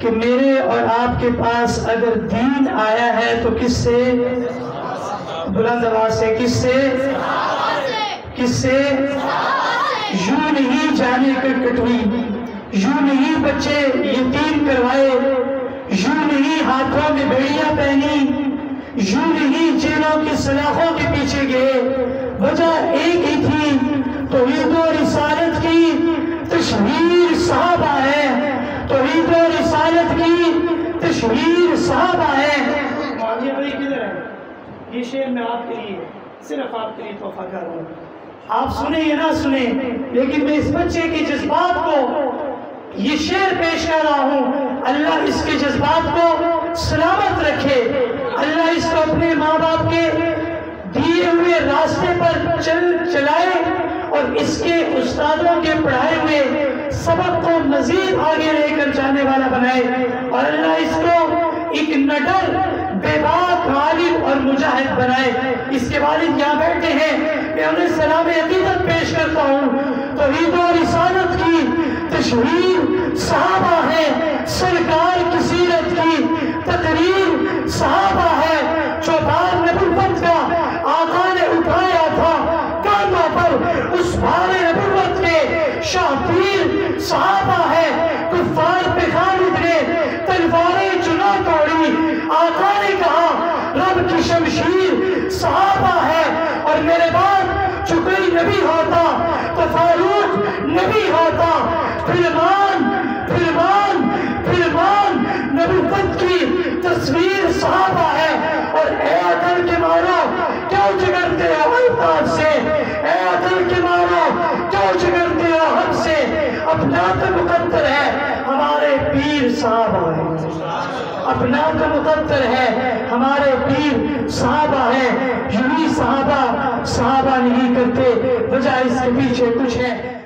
کہ میرے اور آپ کے پاس اگر دین آیا ہے تو کس سے؟ بلند آواز سے، کس سے؟ کس سے؟ یوں نہیں جانے کا کٹوئی، یوں نہیں بچے یتیم کروائے، یوں نہیں ہاتھوں میں بیڑیاں پہنی، یوں نہیں جیلوں کی سلاخوں کے پیچھے گئے۔ وجہ ایک ہی تھی، توحید و رسالت کی تشہیر صحابہ ہے، توحید و رسالت کی تشہیر صحابہ ہے۔ معاویہ بھائی کدھر ہے؟ یہ شعر میں آپ کے لیے، صرف آپ کے لیے تحفہ کر رہا ہوں، آپ سنیں یا نہ سنیں، لیکن میں اس بچے کے جذبات کو یہ شعر پیش کر رہا ہوں۔ اللہ اس کے جذبات کو سلامت رکھے، اللہ اس کو اپنے ماں باپ کے دیے ہوئے راستے پر چلائے، اور اس کے استادوں کے پڑھائے ہوئے سبق کو مزید آگے لے کر جانے والا بنائے، اور اللہ اس کو ایک نڈر بے باک عالم اور مجاہد بنائے۔ اس کے والد یہاں بیٹھے ہیں، میں انہیں سلام عقیدت پیش کرتا ہوں۔ توحید و رسالت کی تشہیر صحابہ ہے، سرکار کی سیرت کی تقریر صحابہ ہے، جو بار نبوت کا آقا نے اٹھایا تھا کاندھوں پر، اس بار نبوت کے شاہتیر صحابہ ہے۔ کفار پہ خالد نے تلواریں چنا توڑی، آقا نے کہا رب کی شمشیر صحابہ ہے۔ اور میرے بعد جو کوئی نبی ہوتا تو فاروق نبی ہوتا۔ فلمان نبوت کی تصویر صحابہ ہے۔ اور اے عقل کے مارو کیوں جگرتے ہو الفاظ سے، اے عقل کے مارو کیوں جگرتے ہو ہم سے، اپنا تو مقدر ہے ہمارے پیر صحابہ ہے، اپنا تو مقدر ہے ہمارے پیر صحابہ ہے۔ یوں ہی صحابہ نہیں کرتے، وجہ اس کے پیچھے کچھ ہے۔